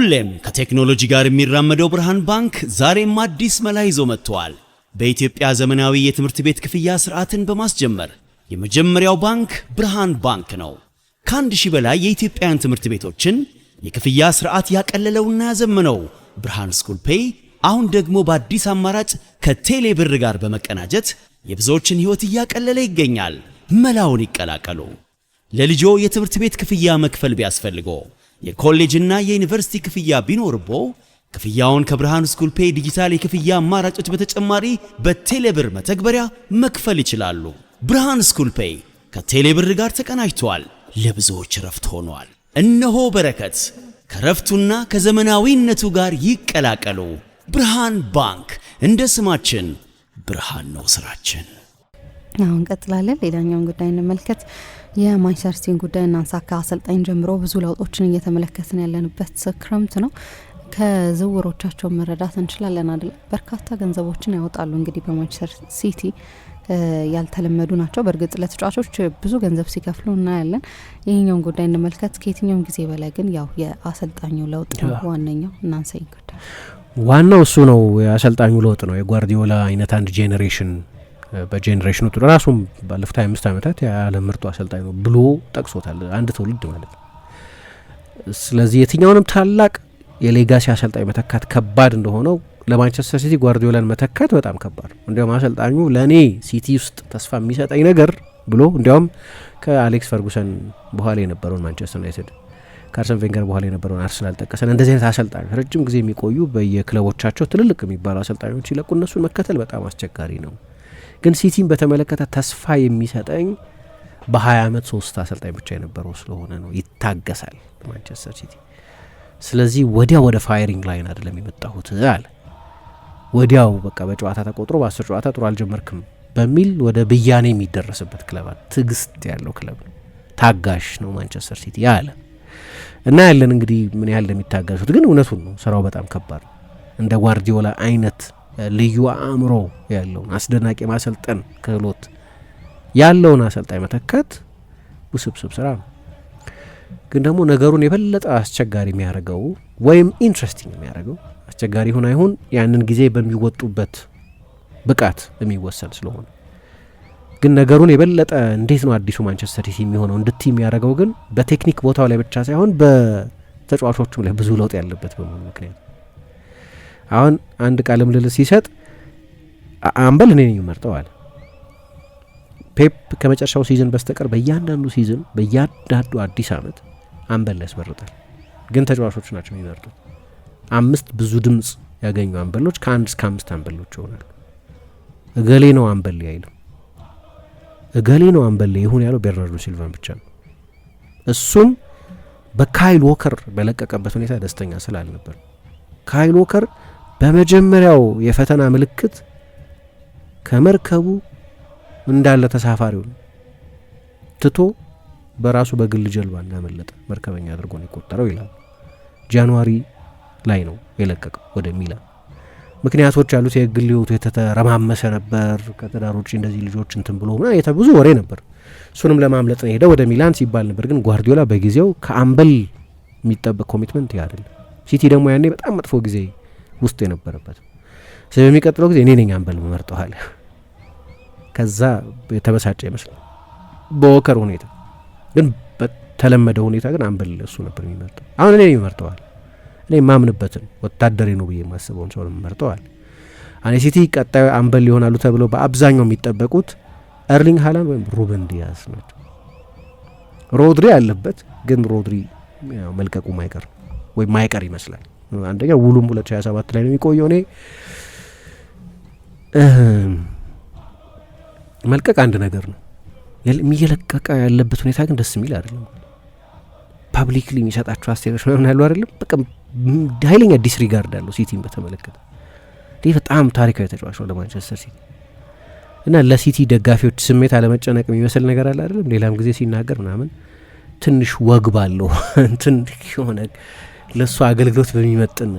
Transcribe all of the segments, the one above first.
ሁሌም ከቴክኖሎጂ ጋር የሚራመደው ብርሃን ባንክ ዛሬም አዲስ መላ ይዞ መጥቷል። በኢትዮጵያ ዘመናዊ የትምህርት ቤት ክፍያ ስርዓትን በማስጀመር የመጀመሪያው ባንክ ብርሃን ባንክ ነው። ከ1000 በላይ የኢትዮጵያን ትምህርት ቤቶችን የክፍያ ስርዓት ያቀለለውና ያዘመነው ብርሃን ስኩል ፔይ አሁን ደግሞ በአዲስ አማራጭ ከቴሌ ብር ጋር በመቀናጀት የብዙዎችን ህይወት እያቀለለ ይገኛል። መላውን ይቀላቀሉ። ለልጆ የትምህርት ቤት ክፍያ መክፈል ቢያስፈልጎ የኮሌጅና የዩኒቨርሲቲ ክፍያ ቢኖርቦ ክፍያውን ከብርሃን ስኩል ፔይ ዲጂታል የክፍያ አማራጮች በተጨማሪ በቴሌብር መተግበሪያ መክፈል ይችላሉ። ብርሃን ስኩል ፔይ ከቴሌብር ጋር ተቀናጅቷል። ለብዙዎች ረፍት ሆኗል። እነሆ በረከት ከረፍቱና ከዘመናዊነቱ ጋር ይቀላቀሉ። ብርሃን ባንክ እንደ ስማችን ብርሃን ነው ስራችን። አሁን ቀጥላለን። ሌላኛውን ጉዳይ እንመልከት። የማንቸስተር ሲቲን ጉዳይ እናንሳ። ከአሰልጣኝ ጀምሮ ብዙ ለውጦችን እየተመለከትን ያለንበት ክረምት ነው። ከዝውውሮቻቸው መረዳት እንችላለን አይደል? በርካታ ገንዘቦችን ያወጣሉ። እንግዲህ በማንቸስተር ሲቲ ያልተለመዱ ናቸው። በእርግጥ ለተጫዋቾች ብዙ ገንዘብ ሲከፍሉ እናያለን። ይህኛውን ጉዳይ እንመልከት። ከየትኛውም ጊዜ በላይ ግን ያው የአሰልጣኙ ለውጥ ነው ዋነኛው። እናንሳኝ ጉዳይ ዋናው እሱ ነው። የአሰልጣኙ ለውጥ ነው። የጓርዲዮላ አይነት አንድ ጄኔሬሽን በጄኔሬሽኑ ራሱም ባለፉት 25 ዓመታት የዓለም ምርጡ አሰልጣኝ ነው ብሎ ጠቅሶታል። አንድ ትውልድ ማለት ነው። ስለዚህ የትኛውንም ታላቅ የሌጋሲ አሰልጣኝ መተካት ከባድ እንደሆነው ለማንቸስተር ሲቲ ጓርዲዮላን መተካት በጣም ከባድ ነው። እንዲያውም አሰልጣኙ ለእኔ ሲቲ ውስጥ ተስፋ የሚሰጠኝ ነገር ብሎ እንዲያውም ከአሌክስ ፈርጉሰን በኋላ የነበረውን ማንቸስተር ዩናይትድ ከአርሰን ቬንገር በኋላ የነበረውን አርሰናል ጠቀሰን። እንደዚህ አይነት አሰልጣኝ ረጅም ጊዜ የሚቆዩ በየክለቦቻቸው ትልልቅ የሚባሉ አሰልጣኞች ሲለቁ እነሱን መከተል በጣም አስቸጋሪ ነው። ግን ሲቲን በተመለከተ ተስፋ የሚሰጠኝ በ20 ዓመት 3 አሰልጣኝ ብቻ የነበረው ስለሆነ ነው። ይታገሳል ማንቸስተር ሲቲ። ስለዚህ ወዲያው ወደ ፋይሪንግ ላይን አይደለም የመጣሁት አለ። ወዲያው በቃ በጨዋታ ተቆጥሮ በ10 ጨዋታ ጥሩ አልጀመርክም በሚል ወደ ብያኔ የሚደረስበት ክለብ አለ። ትግስት ያለው ክለብ ነው። ታጋሽ ነው ማንቸስተር ሲቲ አለ እና ያለን እንግዲህ ምን ያህል እንደሚታገሱት ግን እውነቱን ነው። ስራው በጣም ከባድ ነው። እንደ ጓርዲዮላ አይነት ልዩ አእምሮ ያለውን አስደናቂ ማሰልጠን ክህሎት ያለውን አሰልጣኝ መተካት ውስብስብ ስራ ነው። ግን ደግሞ ነገሩን የበለጠ አስቸጋሪ የሚያደርገው ወይም ኢንትረስቲንግ የሚያደርገው አስቸጋሪ ይሁን አይሁን ያንን ጊዜ በሚወጡበት ብቃት የሚወሰን ስለሆነ ግን ነገሩን የበለጠ እንዴት ነው አዲሱ ማንቸስተር ሲቲ የሚሆነው እንድትይ የሚያደርገው ግን በቴክኒክ ቦታው ላይ ብቻ ሳይሆን በተጫዋቾቹም ላይ ብዙ ለውጥ ያለበት በመሆኑ ምክንያት አሁን አንድ ቃለ ምልልስ ሲሰጥ አምበል እኔ ነኝ መርጠዋል። ፔፕ ከመጨረሻው ሲዝን በስተቀር በእያንዳንዱ ሲዝን በእያንዳንዱ አዲስ አመት አምበል ያስመርጣል። ግን ተጫዋቾች ናቸው የሚመርጡት። 5 ብዙ ድምጽ ያገኙ አምበሎች ከ1 እስከ 5 አምበሎች ይሆናሉ። እገሌ ነው አምበል አይልም። እገሌ ነው አምበል ይሁን ያለው ቤርናርዶ ሲልቫን ብቻ ነው። እሱም በካይል ዎከር በለቀቀበት ሁኔታ ደስተኛ ስላልነበር ካይል ዎከር በመጀመሪያው የፈተና ምልክት ከመርከቡ እንዳለ ተሳፋሪውን ትቶ በራሱ በግል ጀልባ እንዳመለጠ መርከበኛ አድርጎ ነው የቆጠረው ይላል። ጃንዋሪ ላይ ነው የለቀቀው ወደ ሚላን። ምክንያቶች ያሉት የግል ህይወቱ የተተረማመሰ ነበር። ከትዳር ውጪ እንደዚህ ልጆች እንትን ብሎ ብዙ ወሬ ነበር። እሱንም ለማምለጥ ነው ሄደ ወደ ሚላን ሲባል ነበር። ግን ጓርዲዮላ በጊዜው ከአምበል የሚጠበቅ ኮሚትመንት ያደለ ሲቲ ደግሞ ያኔ በጣም መጥፎ ጊዜ ውስጥ የነበረበት ስለሚቀጥለው ጊዜ እኔ ነኝ አምበል መርጠዋል። ከዛ የተበሳጨ ይመስላል በወከር ሁኔታ። ግን በተለመደ ሁኔታ ግን አምበል እሱ ነበር የሚመርጠው። አሁን እኔ ነኝ መርጠዋል። እኔ ማምንበትን ወታደሬ ነው ብዬ የማስበውን ሰው መርጠዋል። አኔ ሲቲ ቀጣዩ አምበል ይሆናሉ ተብለው በአብዛኛው የሚጠበቁት ኤርሊንግ ሃላንድ ወይም ሩበን ዲያዝ ናቸው። ሮድሪ ያለበት ግን ሮድሪ መልቀቁ ማይቀር ወይ ማይቀር ይመስላል። አንደኛ ውሉም 2027 ላይ ነው የሚቆየው። እኔ መልቀቅ አንድ ነገር ነው። የሚለቀቀ ያለበት ሁኔታ ግን ደስ የሚል አይደለም። ፐብሊክሊ የሚሰጣቸው አስተያየቶች ምናምን ያሉ አይደለም። በቃ ኃይለኛ ዲስሪጋርድ አለው ሲቲን በተመለከተ። ይህ በጣም ታሪካዊ ተጫዋች ነው ለማንቸስተር ሲቲ እና ለሲቲ ደጋፊዎች ስሜት አለመጨነቅ የሚመስል ነገር አለ አይደለም። ሌላም ጊዜ ሲናገር ምናምን ትንሽ ወግ ባለው እንትን የሆነ ለሱ አገልግሎት በሚመጥን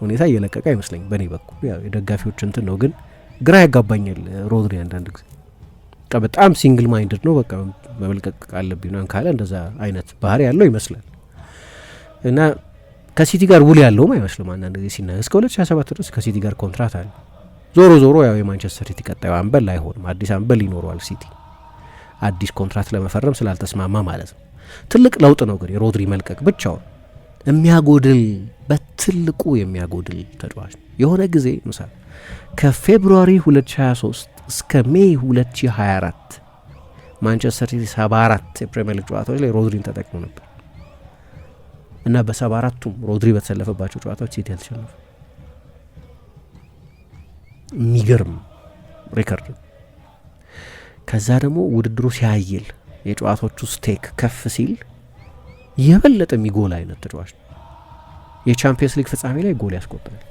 ሁኔታ እየለቀቀ አይመስለኝ በእኔ በኩል። ያው የደጋፊዎች እንትን ነው ግን ግራ ያጋባኛል። ሮድሪ አንዳንድ ጊዜ በጣም ሲንግል ማይንድድ ነው። በቃ መመልቀቅ አለብኝ ነው ካለ እንደዛ አይነት ባህሪ ያለው ይመስላል እና ከሲቲ ጋር ውል ያለውም አይመስልም። አንዳንድ ጊዜ ሲናገር እስከ 2027 ድረስ ከሲቲ ጋር ኮንትራት አለ። ዞሮ ያው የማንቸስተር ሲቲ ቀጣዩ አምበል አይሆንም። አዲስ አምበል ይኖረዋል ሲቲ አዲስ ኮንትራት ለመፈረም ስላልተስማማ ማለት ነው። ትልቅ ለውጥ ነው ግን የሮድሪ መልቀቅ ብቻውን የሚያጎድል በትልቁ የሚያጎድል ተጫዋች ነው። የሆነ ጊዜ ምሳሌ ከፌብሩዋሪ 2023 እስከ ሜይ 2024 ማንቸስተር ሲቲ 74 የፕሪሚየር ሊግ ጨዋታዎች ላይ ሮድሪን ተጠቅሞ ነበር እና በ74ቱም ሮድሪ በተሰለፈባቸው ጨዋታዎች ሲቲ ያልተሸነፈ የሚገርም ሪከርድ። ከዛ ደግሞ ውድድሩ ሲያይል የጨዋታዎቹ ስቴክ ከፍ ሲል የበለጠ የሚጎል አይነት ተጫዋች ነው። የቻምፒየንስ ሊግ ፍጻሜ ላይ ጎል ያስቆጥራል።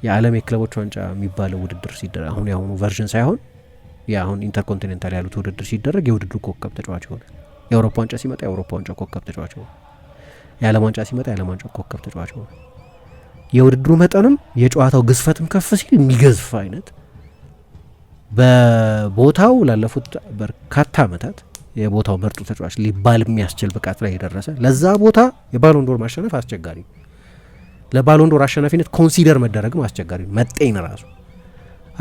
የዓለም የክለቦች ዋንጫ የሚባለው ውድድር ሲደረግ አሁን የአሁኑ ቨርዥን ሳይሆን የአሁን ኢንተርኮንቲኔንታል ያሉት ውድድር ሲደረግ የውድድሩ ኮከብ ተጫዋች ይሆናል። የአውሮፓ ዋንጫ ሲመጣ የአውሮፓ ዋንጫ ኮከብ ተጫዋች ይሆናል። የዓለም ዋንጫ ሲመጣ የዓለም ዋንጫ ኮከብ ተጫዋች ይሆናል። የውድድሩ መጠንም የጨዋታው ግዝፈትም ከፍ ሲል የሚገዝፍ አይነት በቦታው ላለፉት በርካታ ዓመታት የቦታው ምርጡ ተጫዋች ሊባል የሚያስችል ብቃት ላይ የደረሰ ለዛ ቦታ የባሎንዶር ማሸነፍ አስቸጋሪ ነው። ለባሎንዶር አሸናፊነት ኮንሲደር መደረግም አስቸጋሪ ነው። መጤን ራሱ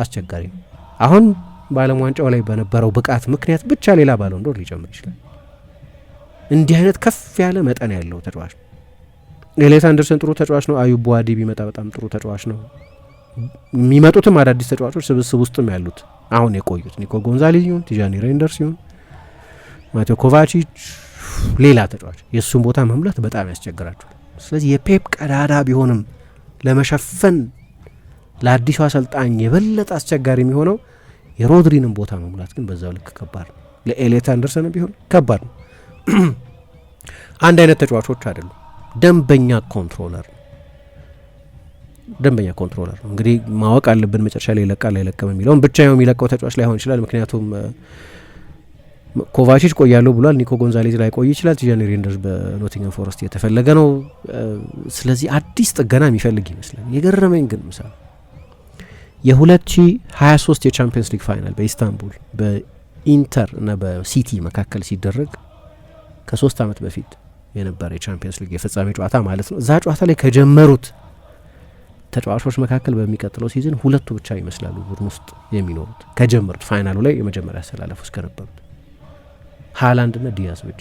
አስቸጋሪ ነው። አሁን በዓለም ዋንጫው ላይ በነበረው ብቃት ምክንያት ብቻ ሌላ ባሎንዶር ሊጨምር ይችላል። እንዲህ አይነት ከፍ ያለ መጠን ያለው ተጫዋች ነው። ኤሌት አንደርሰን ጥሩ ተጫዋች ነው። አዩብ ቡዋዲ ቢመጣ በጣም ጥሩ ተጫዋች ነው። የሚመጡትም አዳዲስ ተጫዋቾች ስብስብ ውስጥም ያሉት አሁን የቆዩት ኒኮ ጎንዛሌዝ ይሁን ቲጃኒ ሬንደርስ ይሁን ማቴዮ ኮቫቺች ሌላ ተጫዋች የእሱን ቦታ መሙላት በጣም ያስቸግራቸዋል። ስለዚህ የፔፕ ቀዳዳ ቢሆንም ለመሸፈን ለአዲሱ አሰልጣኝ የበለጠ አስቸጋሪ የሚሆነው የሮድሪንም ቦታ መሙላት ግን በዛው ልክ ከባድ ነው። ለኤሌት አንደርሰንም ቢሆን ከባድ ነው። አንድ አይነት ተጫዋቾች አይደሉም። ደንበኛ ኮንትሮለር ነው። እንግዲህ ማወቅ አለብን መጨረሻ ላይ ይለቃል አይለቅም የሚለውን ብቻ የሚለቀው ተጫዋች ላይሆን ይችላል። ምክንያቱም ኮቫቺች ቆያለሁ ብሏል። ኒኮ ጎንዛሌዝ ላይ ቆይ ይችላል። ቲጃኒ ሬንደርስ በኖቲንግሃም ፎረስት የተፈለገ ነው። ስለዚህ አዲስ ጥገና የሚፈልግ ይመስላል። የገረመኝ ግን ምሳሌ የ2023 የቻምፒየንስ ሊግ ፋይናል በኢስታንቡል በኢንተር እና በሲቲ መካከል ሲደረግ ከ3 ዓመት በፊት የነበረ የቻምፒየንስ ሊግ የፍጻሜ ጨዋታ ማለት ነው። እዛ ጨዋታ ላይ ከጀመሩት ተጫዋቾች መካከል በሚቀጥለው ሲዝን 2 ብቻ ይመስላሉ ቡድን ውስጥ የሚኖሩት ከጀመሩት ፋይናሉ ላይ የመጀመሪያ አሰላለፍ ውስጥ ከነበሩት ሃላንድ እና ዲያዝ ብቻ።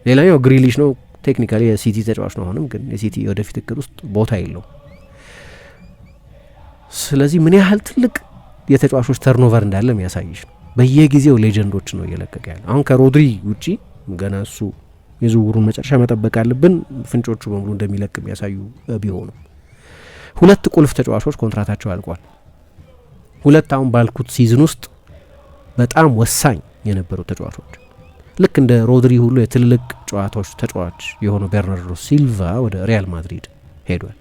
ሌላኛው ግሪሊሽ ነው። ቴክኒካሊ የሲቲ ተጫዋች ነው። አሁንም ግን የሲቲ የወደፊት እቅድ ውስጥ ቦታ የለው። ስለዚህ ምን ያህል ትልቅ የተጫዋቾች ተርኖቨር እንዳለ የሚያሳይሽ ነው። በየጊዜው ሌጀንዶች ነው እየለቀቀ ያለ። አሁን ከሮድሪ ውጪ ገና እሱ የዝውውሩን መጨረሻ መጠበቅ አለብን። ፍንጮቹ በሙሉ እንደሚለቅ የሚያሳዩ ቢሆኑ 2 ቁልፍ ተጫዋቾች ኮንትራታቸው አልቋል። 2 አሁን ባልኩት ሲዝን ውስጥ በጣም ወሳኝ የነበሩ ተጫዋቾች ልክ እንደ ሮድሪ ሁሉ የትልልቅ ጨዋታዎች ተጫዋች የሆነው ቤርናርዶ ሲልቫ ወደ ሪያል ማድሪድ ሄዷል።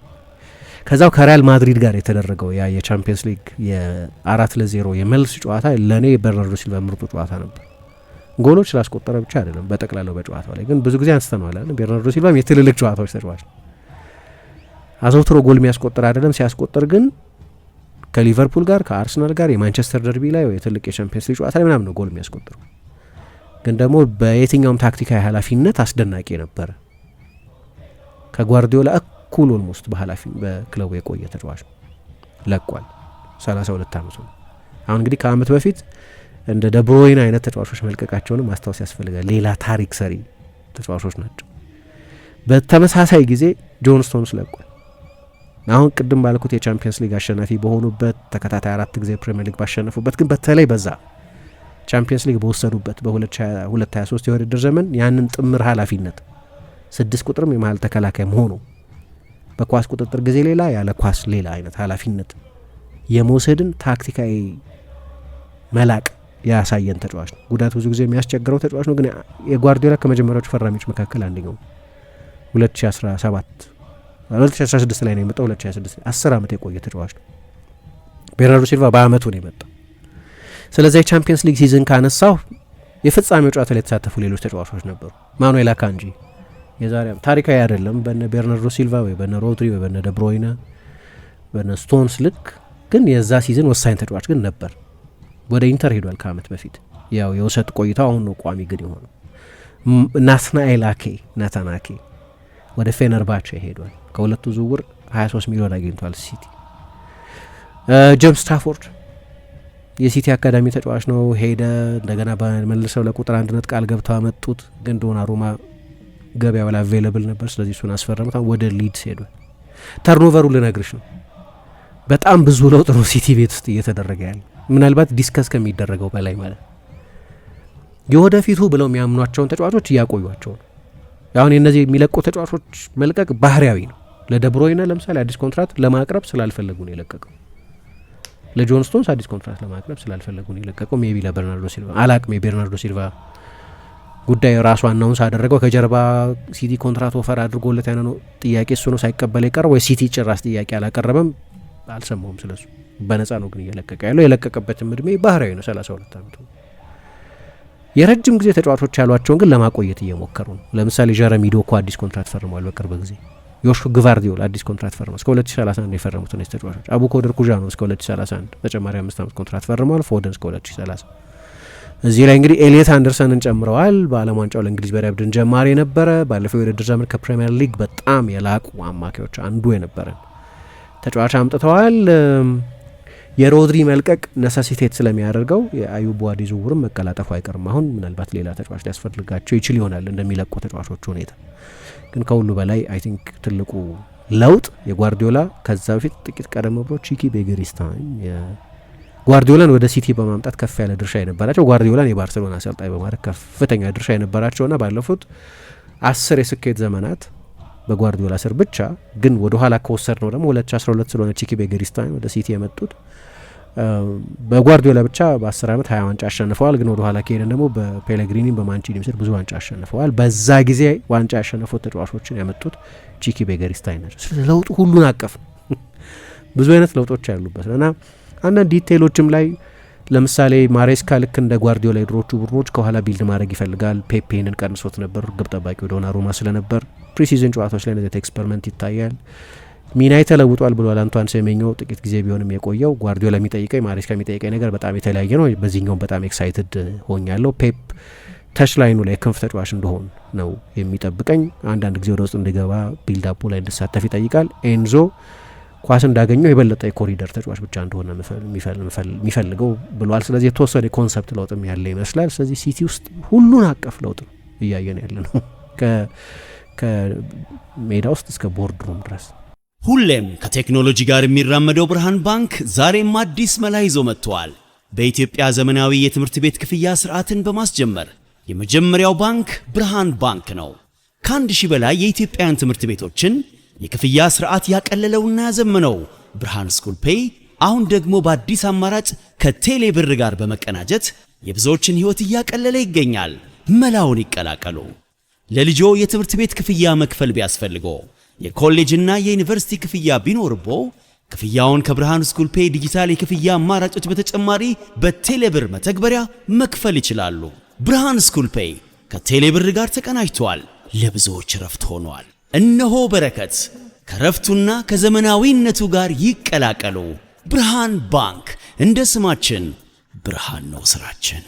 ከዛው ከሪያል ማድሪድ ጋር የተደረገው ያ የቻምፒየንስ ሊግ የ4-0 የመልስ ጨዋታ ለእኔ ቤርናርዶ ሲልቫ ምርጡ ጨዋታ ነበር። ጎሎች ስላስቆጠረ ብቻ አይደለም፣ በጠቅላላው በጨዋታው ላይ ግን ብዙ ጊዜ አንስተነዋል አይደል። ቤርናርዶ ሲልቫም የትልልቅ ጨዋታዎች ተጫዋች ነው። አዘውትሮ ጎል የሚያስቆጥር አይደለም። ሲያስቆጥር ግን ከሊቨርፑል ጋር ከአርሰናል ጋር የማንቸስተር ደርቢ ላይ ወይ የትልቅ የቻምፒየንስ ሊግ ጨዋታ ላይ ምናምን ነው ጎል የሚያስቆጥረው። ግን ደግሞ በየትኛውም ታክቲካዊ ኃላፊነት አስደናቂ ነበረ። ከጓርዲዮላ እኩል ኦልሞስት በክለቡ የቆየ ተጫዋች ነው። ለቋል። 32 ዓመቱ ነው። አሁን እንግዲህ ከአመት በፊት እንደ ደብሮይን አይነት ተጫዋቾች መልቀቃቸውንም ማስታወስ ያስፈልጋል። ሌላ ታሪክ ሰሪ ተጫዋቾች ናቸው። በተመሳሳይ ጊዜ ጆን ስቶንስ ለቋል። አሁን ቅድም ባልኩት የቻምፒየንስ ሊግ አሸናፊ በሆኑበት ተከታታይ 4 ጊዜ ፕሪሚየር ሊግ ባሸነፉበት ግን በተለይ በዛ ቻምፒየንስ ሊግ በወሰዱበት በ2023 የውድድር ዘመን ያንን ጥምር ኃላፊነት 6 ቁጥርም የመሀል ተከላካይ መሆኑ በኳስ ቁጥጥር ጊዜ ሌላ ያለ ኳስ ሌላ አይነት ኃላፊነት የመውሰድን ታክቲካዊ መላቅ ያሳየን ተጫዋች ነው። ጉዳት ብዙ ጊዜ የሚያስቸግረው ተጫዋች ነው። ግን የጓርዲዮላ ከመጀመሪያዎቹ ፈራሚዎች መካከል አንደኛው 2016 ላይ ነው የመጣው። 2026 10 ዓመት የቆየ ተጫዋች ነው። ቤርናርዶ ሲልቫ በአመቱ ነው የመጣው። ስለዚህ የቻምፒየንስ ሊግ ሲዝን ካነሳው የፍጻሜው ጨዋታ ላይ የተሳተፉ ሌሎች ተጫዋቾች ነበሩ። ማኑኤል አካንጂ የዛሬ ታሪካዊ አይደለም በነ ቤርናርዶ ሲልቫ ወይ በነ ሮድሪ ወይ በነ ደብሮይነ በነ ስቶንስ ልክ ግን የዛ ሲዝን ወሳኝ ተጫዋች ግን ነበር። ወደ ኢንተር ሄዷል ከአመት በፊት ያው የውሰት ቆይታው አሁን ነው ቋሚ ግን የሆነው። ናትናኤል አኬ ወደ ፌነርባቼ ሄዷል። ከሁለቱ ዝውውር 23 ሚሊዮን አግኝቷል ሲቲ። ጄምስ ስታፎርድ የሲቲ አካዳሚ ተጫዋች ነው። ሄደ እንደገና በመልሰው ለቁጥር 1 ቃል ገብተው አመጡት። ግን ዶናሩማ ገበያው ላይ አቬይለብል ነበር፣ ስለዚህ እሱን አስፈረሙት። ወደ ሊድስ ሄዷል። ተርኖቨሩ ልነግርሽ ነው በጣም ብዙ ለውጥ ነው ሲቲ ቤት ውስጥ እየተደረገ ያለ፣ ምናልባት ዲስከስ ከሚደረገው በላይ ማለት የወደፊቱ ብለው የሚያምኗቸውን ተጫዋቾች እያቆዩቸው ነው። አሁን የነዚህ የሚለቁ ተጫዋቾች መልቀቅ ባህሪያዊ ነው። ለደብሮይነ ለምሳሌ አዲስ ኮንትራት ለማቅረብ ስላልፈለጉ ነው የለቀቀው። ለጆን ስቶንስ አዲስ ኮንትራት ለማቅረብ ስላልፈለጉ ነው የለቀቀው። ሜቢ ለበርናርዶ ሲልቫ አላቅም። የበርናርዶ ሲልቫ ጉዳይ ራሱ አናውንስ አደረገው። ከጀርባ ሲቲ ኮንትራት ኦፈር አድርጎለት ያነ ነው ጥያቄ እሱ ነው ሳይቀበል የቀረ ወይ ሲቲ ጭራሽ ጥያቄ አላቀረበም፣ አልሰማውም ስለሱ። በነፃ ነው ግን እየለቀቀ ያለው። የለቀቀበትም እድሜ ባህሪያዊ ነው፣ 32 ዓመቱ። የረጅም ጊዜ ተጫዋቾች ያሏቸውን ግን ለማቆየት እየሞከሩ ነው። ለምሳሌ ጀረሚ ዶኩ አዲስ ኮንትራት ፈርሟል በቅርብ ጊዜ። ዮሽኮ ግቫርዲዮል አዲስ ኮንትራት ፈርሟል። እስከ 2031 የፈረሙት ነው ተጫዋቾች። አቡኮደር ኩዣኖ እስከ 2031 ተጨማሪ 5 ዓመት ኮንትራት ፈርሟል። ፎደን እስከ 2030። እዚህ ላይ እንግዲህ ኤሊየት አንደርሰንን ጨምረዋል። በዓለም ዋንጫው ለእንግሊዝ ብሔራዊ ቡድን ጀማሪ ነበረ። ባለፈው የውድድር ዘመን ከፕሪሚየር ሊግ በጣም የላቁ አማካዮች አንዱ የነበረን ተጫዋች አምጥተዋል። የሮድሪ መልቀቅ ነሰሲቴት ስለሚያደርገው የአዩብ ዋዲ ዝውውርም መቀላጠፉ አይቀርም። አሁን ምናልባት ሌላ ተጫዋች ሊያስፈልጋቸው ይችል ይሆናል እንደሚለቁ ተጫዋቾች ሁኔታ። ግን ከሁሉ በላይ አይ ቲንክ ትልቁ ለውጥ የጓርዲዮላ ከዛ በፊት ጥቂት ቀደም ብሎ ቺኪ ቤጌሪስታይን ጓርዲዮላን ወደ ሲቲ በማምጣት ከፍ ያለ ድርሻ የነበራቸው፣ ጓርዲዮላን የባርሴሎና አሰልጣኝ በማድረግ ከፍተኛ ድርሻ የነበራቸውና ባለፉት 10 የስኬት ዘመናት በጓርዲዮላ ስር ብቻ ግን ወደ ኋላ ከወሰድ ነው ደግሞ 2012 ስለሆነ ቺኪ ቤጌሪስታይን ወደ ሲቲ የመጡት በጓርዲዮላ ብቻ በ10 ዓመት 20 ዋንጫ አሸንፈዋል። ግን ወደ ኋላ ከሄደን ደግሞ በፔሌግሪኒ በማንቺኒ ስር ብዙ ዋንጫ አሸንፈዋል። በዛ ጊዜ ዋንጫ ያሸነፉት ተጫዋቾችን ያመጡት ቺኪ ቤጌሪስታይን ናቸው። ስለዚህ ለውጡ ሁሉን አቀፍ ብዙ አይነት ለውጦች ያሉበት እና አንዳንድ ዲቴይሎችም ላይ ለምሳሌ ማሬስካ ልክ እንደ ጓርዲዮላ የድሮቹ ቡድኖች ከኋላ ቢልድ ማድረግ ይፈልጋል። ፔፔንን ቀንሶት ነበር፣ ግብ ጠባቂው ዶናሩማ ስለነበር። ፕሪሲዝን ጨዋታዎች ላይ እንደዚህ ኤክስፐሪመንት ይታያል። ሚና ተለውጧል ብሏል አንቷን ሴሜኞ። ጥቂት ጊዜ ቢሆንም የቆየው ጓርዲዮላ የሚጠይቀኝ ማሬስካ የሚጠይቀኝ ነገር በጣም የተለያየ ነው። በዚህኛውም በጣም ኤክሳይትድ ሆኛለሁ። ፔፕ ተች ላይኑ ላይ ክንፍ ተጫዋች እንደሆን ነው የሚጠብቀኝ። አንዳንድ ጊዜ ወደ ውስጥ እንዲገባ ቢልድ አፑ ላይ እንድሳተፍ ይጠይቃል። ኤንዞ ኳስ እንዳገኘው የበለጠ የኮሪደር ተጫዋች ብቻ እንደሆነ የሚፈልገው ብሏል። ስለዚህ የተወሰነ የኮንሰፕት ለውጥም ያለ ይመስላል። ስለዚህ ሲቲ ውስጥ ሁሉን አቀፍ ለውጥ ነው እያየን ያለ ነው ከሜዳ ውስጥ እስከ ቦርድሩም ድረስ። ሁሌም ከቴክኖሎጂ ጋር የሚራመደው ብርሃን ባንክ ዛሬም አዲስ መላ ይዞ መጥቷል። በኢትዮጵያ ዘመናዊ የትምህርት ቤት ክፍያ ስርዓትን በማስጀመር የመጀመሪያው ባንክ ብርሃን ባንክ ነው። ከ1000 በላይ የኢትዮጵያውያን ትምህርት ቤቶችን የክፍያ ስርዓት ያቀለለውና ያዘመነው ብርሃን ስኩል ፔይ አሁን ደግሞ በአዲስ አማራጭ ከቴሌ ብር ጋር በመቀናጀት የብዙዎችን ሕይወት እያቀለለ ይገኛል። መላውን ይቀላቀሉ። ለልጆ የትምህርት ቤት ክፍያ መክፈል ቢያስፈልጎ፣ የኮሌጅና የዩኒቨርሲቲ ክፍያ ቢኖርቦ ክፍያውን ከብርሃን ስኩል ፔይ ዲጂታል የክፍያ አማራጮች በተጨማሪ በቴሌ ብር መተግበሪያ መክፈል ይችላሉ። ብርሃን ስኩል ፔይ ከቴሌ ብር ጋር ተቀናጅቷል። ለብዙዎች ረፍት ሆኗል። እነሆ በረከት ከረፍቱና ከዘመናዊነቱ ጋር ይቀላቀሉ። ብርሃን ባንክ እንደ ስማችን ብርሃን ነው ስራችን።